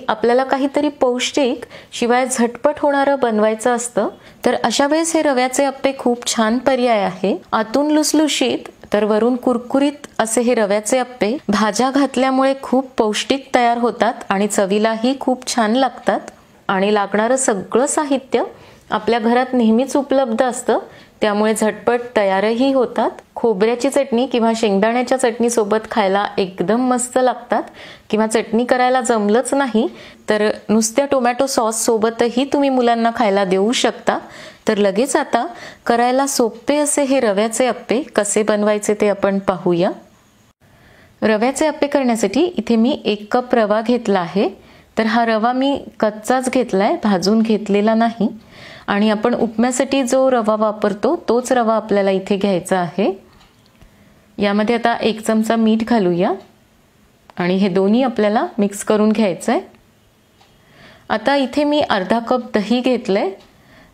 आपल्याला काहीतरी पौष्टिक शिवाय झटपट होणारं बनवायचं असतं, तर अशा वेळेस हे रव्याचे अप्पे खूप छान पर्याय आहे. आतून लुसलुशीत तर वरून कुरकुरीत असे हे रव्याचे अप्पे भाज्या घातल्यामुळे खूप पौष्टिक तयार होतात आणि चवीलाही खूप छान लागतात. आणि लागणारं सगळं साहित्य आपल्या घरात नेहमीच उपलब्ध असतं, त्यामुळे झटपट तयारही होतात. खोबऱ्याची चटणी किंवा शेंगदाण्याच्या चटणी सोबत खायला एकदम मस्त लागतात. किंवा चटणी करायला जमलंच नाही तर नुसत्या टोमॅटो सॉस सोबतही तुम्ही मुलांना खायला देऊ शकता. तर लगेच आता करायला सोपे असे हे रव्याचे अप्पे कसे बनवायचे ते आपण पाहूया. रव्याचे अप्पे करण्यासाठी इथे मी 1 कप रवा घेतला आहे. तर हा रवा मी कच्चाच घेतलाय, भाजून घेतलेला नाही. आणि आपण उपम्यासाठी जो रवा वापरतो तोच रवा आपल्याला इथे घ्यायचा आहे. यामध्ये आता 1 चमचा मीठ घालूया आणि हे दोन्ही आपल्याला मिक्स करून घ्यायचं आहे. आता इथे मी अर्धा कप दही घेतलंय.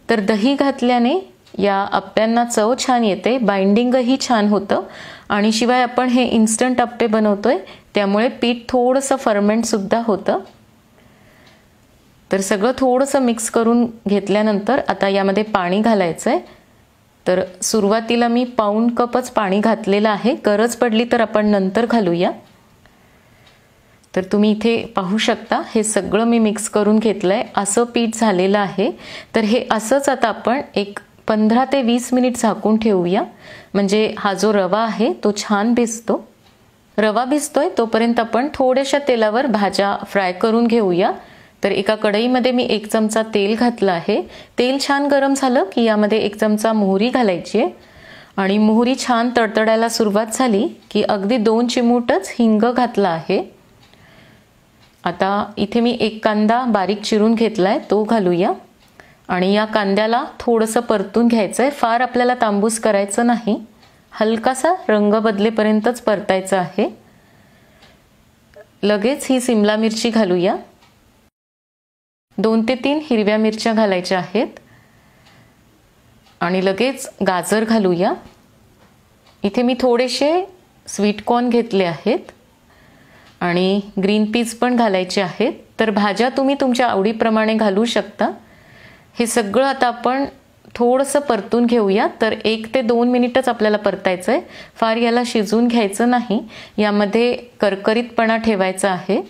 तर दही घातल्याने या अप्प्यांना चव छान येते, बाइंडिंगही छान होतं आणि शिवाय आपण हे इन्स्टंट अप्पे बनवतोय त्यामुळे पीठ थोडंसं फर्मेंट सुद्धा होतं. तर सगळं थोडंसं मिक्स करून घेतल्यानंतर आता यामध्ये पाणी घालायचं आहे. तर सुरुवातीला मी पाऊण कपच पाणी घातलेलं आहे, गरज पडली तर आपण नंतर घालूया. तर तुम्ही इथे पाहू शकता हे सगळं मी मिक्स करून घेतलंय, असं पीठ झालेलं आहे. तर हे असंच आता आपण एक 15 ते 20 मिनिट झाकून ठेवूया, म्हणजे हा जो रवा आहे तो छान भिजतो. रवा भिजतोय तोपर्यंत आपण थोड्याशा तेलावर भाज्या फ्राय करून घेऊया. तर एका कढईमध्ये मी 1 चमचा तेल घातलं आहे. तेल छान गरम झालं की यामध्ये 1 चमचा मोहरी घालायची आहे आणि मोहरी छान तडतडायला सुरुवात झाली की अगदी 2 चिमूटच हिंग घातला आहे. आता इथे मी 1 कांदा बारीक चिरून घेतलाय, तो घालूया आणि या कांद्याला थोडंसं परतून घ्यायचं आहे. फार आपल्याला तांबूस करायचं नाही, हलकासा रंग बदलेपर्यंतच परतायचं आहे. लगेच ही सिमला मिरची घालूया. 2 ते 3 हिरव्या मिरच्या घालायच्या आहेत आणि लगेच गाजर घालूया. इथे मी थोडेसे स्वीट कॉर्न घेतले आहेत आणि ग्रीन पीज पण घालायचे आहेत. तर भाज्या तुम्ही तुमच्या आवडीप्रमाणे घालू शकता. हे सगळं आता आपण थोडंसं परतून घेऊया. तर 1 ते 2 मिनिटच आपल्याला परतायचं आहे, फार याला शिजून घ्यायचं नाही, यामध्ये करकरीतपणा ठेवायचा आहे.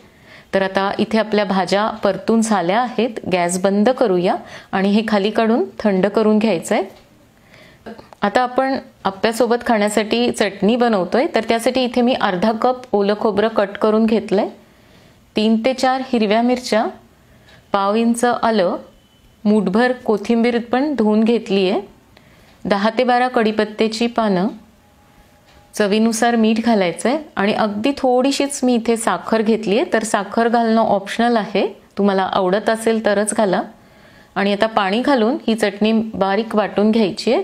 तर आता इथे आपल्या भाज्या परतून झाल्या आहेत. गॅस बंद करूया आणि हे खाली काढून थंड करून घ्यायचं आहे. आता आपण अप्प्यासोबत खाण्यासाठी चटणी बनवतोय, तर त्यासाठी इथे मी अर्धा कप ओलं खोबरं कट करून घेतलंय, 3 ते 4 हिरव्या मिरच्या, पाव इंच आलं, मूठभर कोथिंबीर पण धुवून घेतली आहे, 10 ते 12 कढीपत्त्याची पानं, चवीनुसार मीठ घालायचं आहे आणि अगदी थोडीशीच मी इथे साखर घेतली आहे. तर साखर घालणं ऑप्शनल आहे, तुम्हाला आवडत असेल तरच घाला. आणि आता पाणी घालून ही चटणी बारीक वाटून घ्यायची आहे.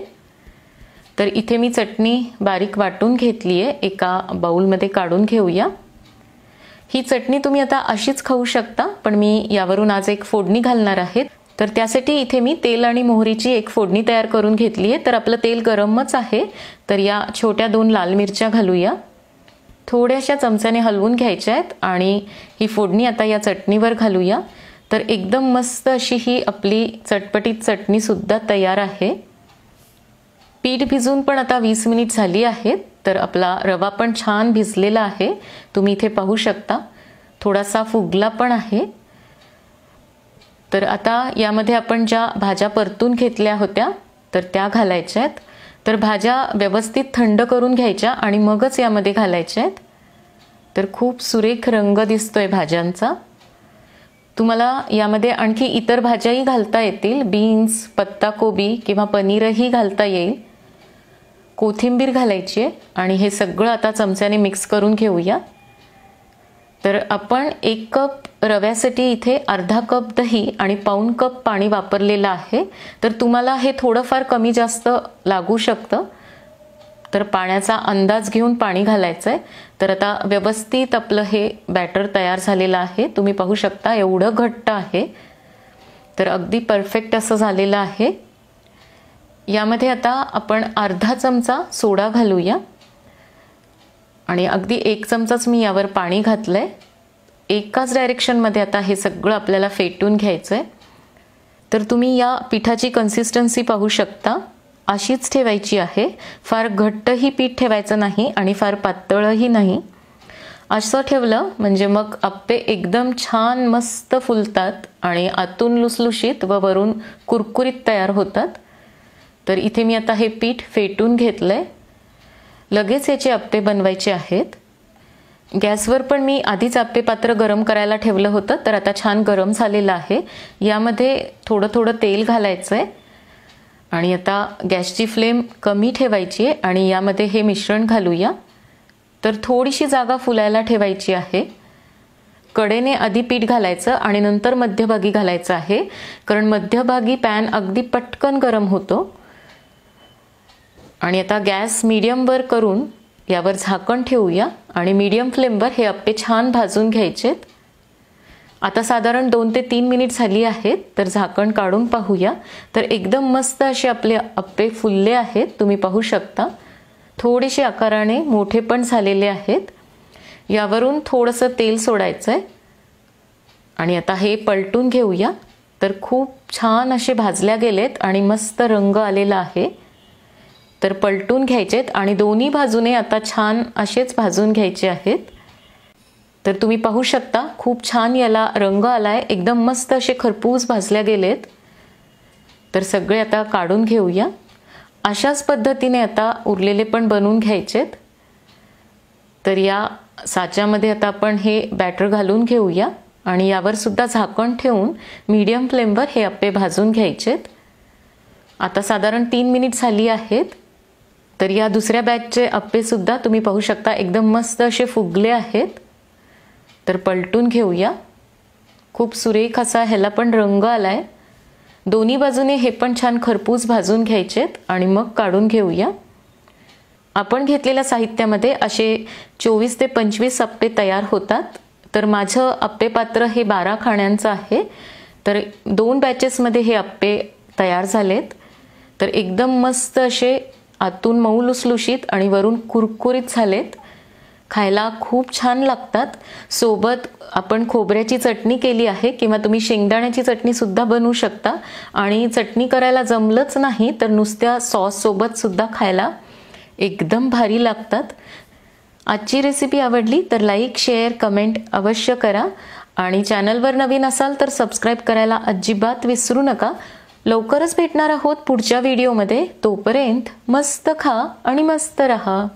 तर इथे मी चटणी बारीक वाटून घेतली आहे, एका बाउलमध्ये काढून घेऊया. ही चटणी तुम्ही आता अशीच खाऊ शकता, पण मी यावरून आज एक फोडणी घालणार आहे. तर त्यासाठी इथे मी तेल आणि मोहरीची एक फोडणी तयार करून घेतली आहे. तर आपलं तेल गरमच आहे. तर या छोट्या 2 लाल मिरच्या घालूया, थोड्याशा चमच्याने हलवून घ्यायच्या आहेत आणि ही फोडणी आता या चटणीवर घालूया. तर एकदम मस्त अशी ही आपली चटपटीत चटणी सुद्धा तयार आहे. पीठ भिजून पण आता 20 मिनिट झाली आहेत. तर आपला रवा पण छान भिजलेला आहे, तुम्ही इथे पाहू शकता, थोडासा फुगला पण आहे. तर आता यामध्ये आपण ज्या भाज्या परतून घेतल्या होत्या तर त्या घालायच्या आहेत. तर भाज्या व्यवस्थित थंड करून घ्यायच्या आणि मगच यामध्ये घालायच्या आहेत. तर खूप सुरेख रंग दिसतोय भाज्यांचा. तुम्हाला यामध्ये आणखी इतर भाज्याही घालता येतील, बीन्स, पत्ताकोबी किंवा पनीरही घालता येईल. कोथिंबीर घालायची आहे आणि हे सगळं आता चमच्याने मिक्स करून घेऊया. तर आपण 1 कप रव्यासाठी इथे अर्धा कप दही आणि पाऊण कप पाणी वापरलेलं आहे. तर तुम्हाला हे थोडंफार कमी जास्त लागू शकतं, तर पाण्याचा अंदाज घेऊन पाणी घालायचं आहे. तर आता व्यवस्थित आपलं हे बॅटर तयार झालेलं आहे, तुम्ही पाहू शकता एवढं घट्ट आहे. तर अगदी परफेक्ट असं झालेलं आहे. यामध्ये आता आपण अर्धा चमचा सोडा घालूया आणि अगदी 1 चमचाच मी यावर पाणी घातलंय. एकाच डायरेक्शनमध्ये आता हे सगळं आपल्याला फेटून घ्यायचं आहे. तर तुम्ही या पिठाची कन्सिस्टन्सी पाहू शकता, अशीच ठेवायची आहे. फार घट्टही पीठ ठेवायचं नाही आणि फार पातळही नाही. असं ठेवलं म्हणजे मग आप्पे एकदम छान मस्त फुलतात आणि आतून लुसलुशीत व वरून कुरकुरीत तयार होतात. तर इथे मी आता हे पीठ फेटून घेतलंय. लगेच याचे आप्पे बनवायचे आहेत. गॅसवर पण मी आधीच आप्पे पात्र गरम करायला ठेवलं होतं, तर आता छान गरम झालेलं आहे. यामध्ये थोडं थोडं तेल घालायचं आहे आणि आता गॅसची फ्लेम कमी ठेवायची आहे आणि यामध्ये हे मिश्रण घालूया. तर थोडीशी जागा फुलायला ठेवायची आहे. कडेने आधी पीठ घालायचं आणि नंतर मध्यभागी घालायचं आहे, कारण मध्यभागी पॅन अगदी पटकन गरम होतो. आणि आता गॅस मीडियमवर करून यावर झाकण ठेवूया आणि मीडियम फ्लेमवर हे आप्पे छान भाजून घ्यायचेत. आता साधारण 2 ते 3 मिनिट झाली आहेत. तर झाकण काढून पाहूया. तर एकदम मस्त असे आपले आप्पे फुलले आहेत, तुम्ही पाहू शकता. थोडेसे आकाराने मोठे पण झालेले आहेत. यावरून थोडंसं तेल सोडायचं आहे आणि आता हे पलटून घेऊया. तर खूप छान असे भाजल्या गेलेत आणि मस्त रंग आलेला आहे. तर पलटून घ्यायचेत आणि दोन्ही बाजूने आता छान असेच भाजून घ्यायचे आहेत. तर तुम्ही पाहू शकता खूप छान याला रंग आलाय, एकदम मस्त असे खरपूस भाजल्या गेलेत. तर सगळे आता काढून घेऊया. अशाच पद्धतीने आता उरलेले पण बनवून घ्यायचेत. तर या साच्यामध्ये आता आपण हे बॅटर घालून घेऊया आणि यावर सुद्धा झाकण ठेवून मीडियम फ्लेमवर हे आप्पे भाजून घ्यायचेत. आता साधारण 3 मिनिट झाली आहेत. तर या दुसऱ्या बॅचचे आप्पे सुद्धा तुम्ही पाहू शकता एकदम मस्त असे फुगले आहेत. तर पलटून घेऊया. खूप सुरेख असा ह्याला पण रंग आलाय. दोन्ही बाजूने हे पण छान खरपूस भाजून घ्यायचेत आणि मग काढून घेऊया. आपण घेतलेल्या साहित्यामध्ये असे 24 ते 25 आप्पे तयार होतात. तर माझं आप्पे पात्र हे 12 खाण्यांचं आहे. तर 2 बॅचेसमध्ये हे आप्पे तयार झालेत. तर एकदम मस्त असे आतून मऊ लुसलुशीत आणि वरून कुरकुरीत झालेत. खायला खूप छान लागतात. सोबत आपण खोबऱ्याची चटणी केली आहे किंवा तुम्ही शेंगदाण्याची चटणी सुद्धा बनवू शकता. आणि चटणी करायला जमलंच नाही तर नुसत्या सॉस सोबत सुद्धा खायला एकदम भारी लागतात. आजची रेसिपी आवडली तर लाईक, शेअर, कमेंट अवश्य करा आणि चॅनलवर नवीन असाल तर सबस्क्राईब करायला अजिबात विसरू नका. लवकरच भेटणार आहोत पुढच्या व्हिडिओमध्ये. तोपर्यंत मस्त खा आणि मस्त रहा.